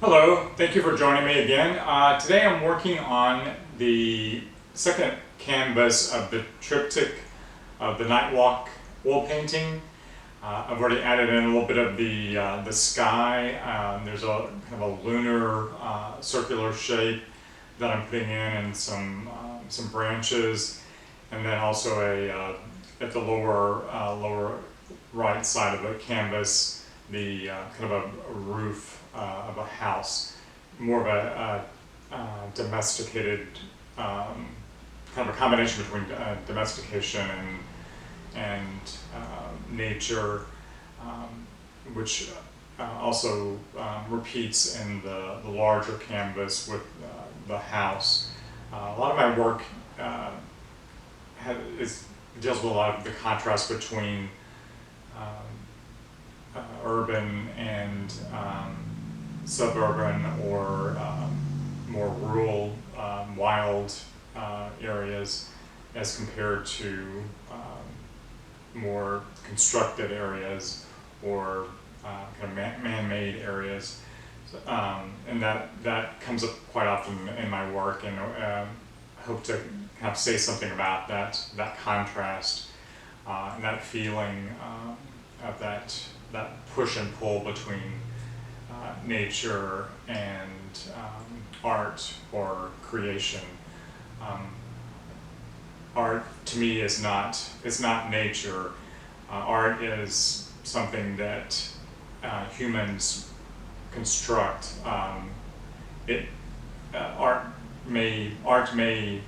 Hello, thank you for joining me again. Today I'm working on the second canvas of the triptych of the Night Walk wall painting. I've already added in a little bit of the sky. There's a kind of a lunar circular shape that I'm putting in, and some branches, and then also at the lower right side of the canvas, the kind of a roof of a house, more of a domesticated, kind of a combination between domestication and nature, which also repeats in the larger canvas with the house. A lot of my work deals with a lot of the contrast between urban and suburban or more rural, wild areas as compared to more constructed areas or kind of man-made areas. And that comes up quite often in my work, and hope to kind of say something about that contrast and that feeling of that push and pull between nature and art or creation. Art to me is not nature. Art is something that humans construct. Art may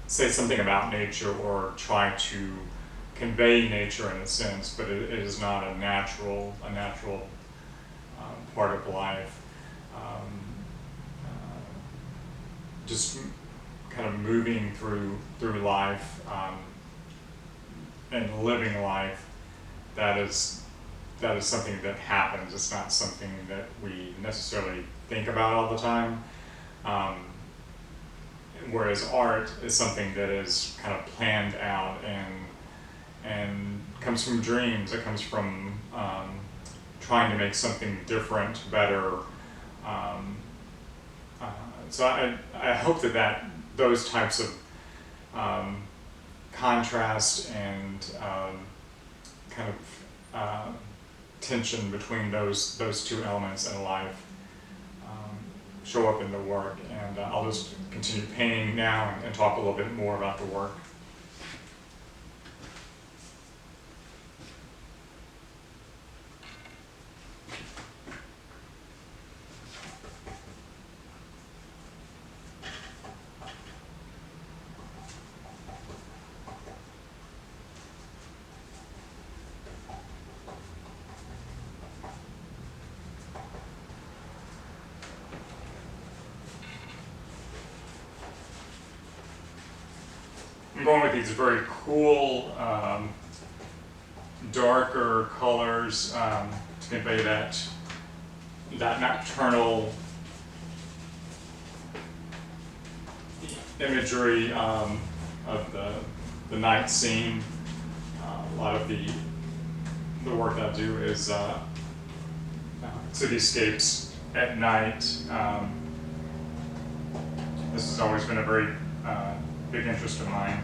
say something about nature or try to convey nature in a sense, but it is not a natural part of life. Just kind of moving through life and living life, that is something that happens. It's not something that we necessarily think about all the time. Whereas art is something that is kind of planned out and comes from dreams. It comes from trying to make something different, better. So I hope that those types of contrast and kind of tension between those two elements in life show up in the work. And I'll just continue painting now and talk a little bit more about the work. I'm going with these very cool, darker colors to convey that nocturnal imagery of the night scene. A lot of the work that I do is cityscapes at night. This has always been a very big interest of mine.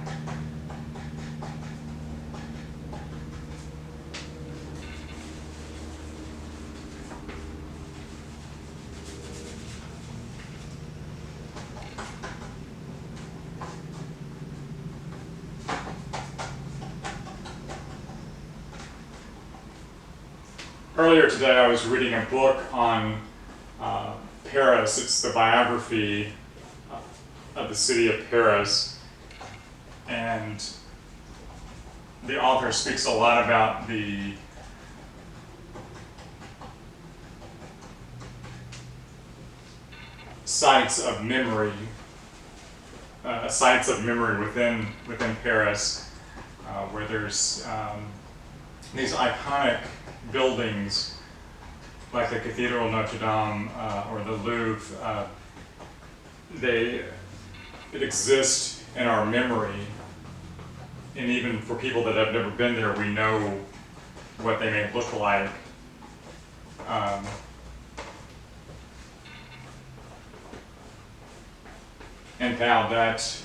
Earlier today I was reading a book on Paris. It's the biography of the city of Paris, and the author speaks a lot about the sites of memory within Paris, where there's these iconic buildings like the Cathedral Notre Dame or the Louvre. It exists in our memory, and even for people that have never been there, we know what they may look like. and how that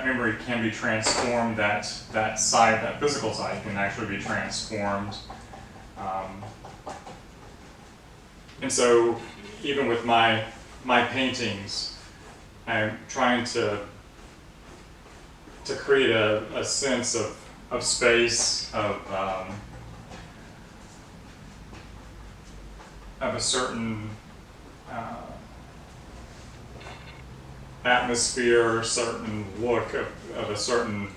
memory can be transformed, that site, that physical site can actually be transformed. And so even with my paintings, I'm trying to create a sense of space, of a certain atmosphere, certain look of a certain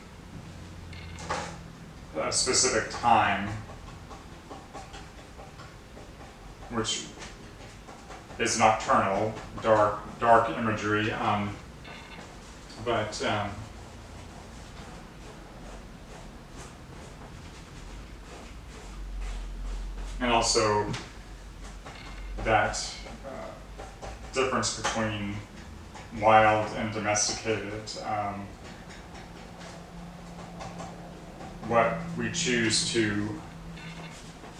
specific time, which is nocturnal, dark imagery, but and also that difference between wild and domesticated, what we choose to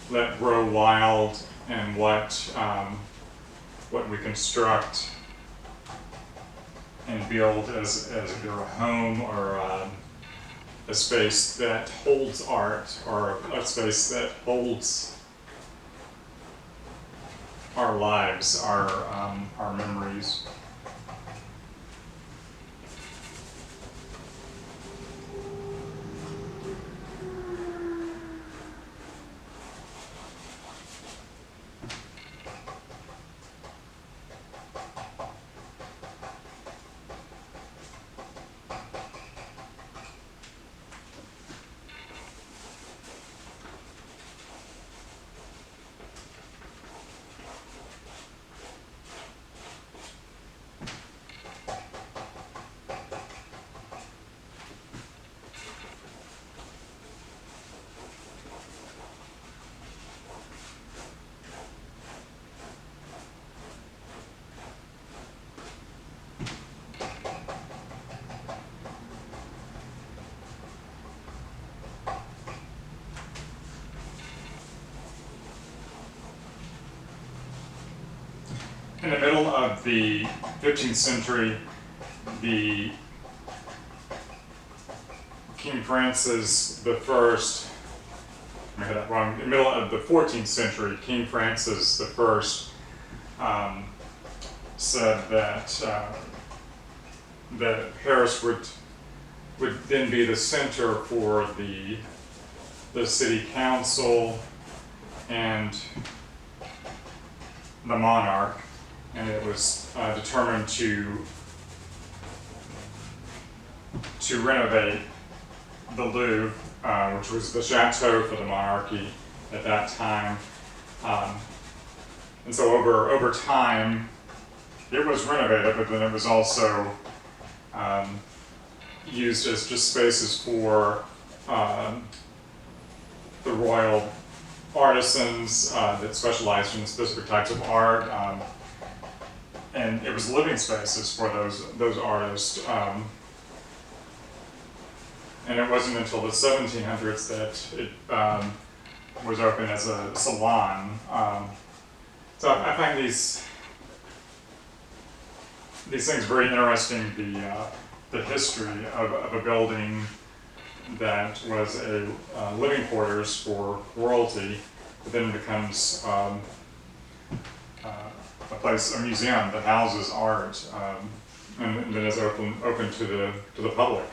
let grow wild and what we construct and build as either a home or a space that holds art, or a space that holds our lives, our memories. In the middle of the 15th century, the King Francis the First, I had that wrong, in the middle of the 14th century, King Francis the First said that Paris would then be the center for the city council and the monarch, and it was determined to renovate the Louvre, which was the chateau for the monarchy at that time. And so over time, it was renovated, but then it was also used as just spaces for the royal artisans that specialized in specific types of art, and it was living spaces for those artists. And it wasn't until the 1700s that it was open as a salon. So I find these things very interesting. The history of a building that was a living quarters for royalty, but then becomes a place, a museum that houses art, and that is open to the public.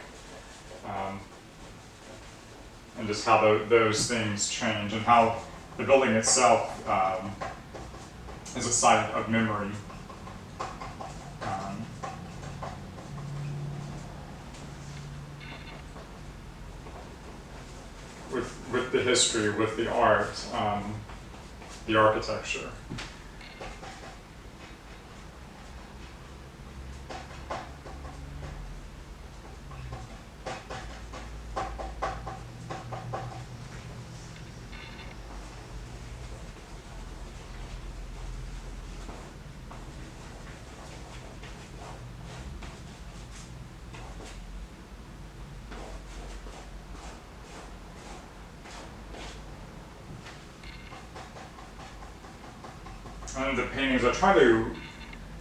And just how those things change, and how the building itself is a site of memory. With the history, with the art, the architecture. And the paintings, I try to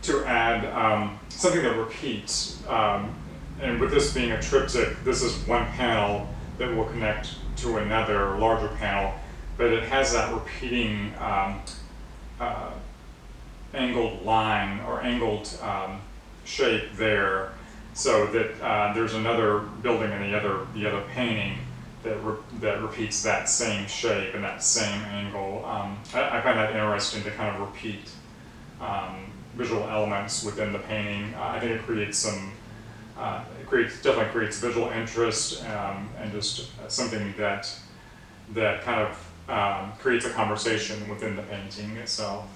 to add something that repeats. And with this being a triptych, this is one panel that will connect to another larger panel, but it has that repeating angled line or angled shape there, so that there's another building in the other painting that repeats that same shape and that same angle. I find that interesting to kind of repeat visual elements within the painting. I think it creates some, definitely creates visual interest, and just something that kind of creates a conversation within the painting itself.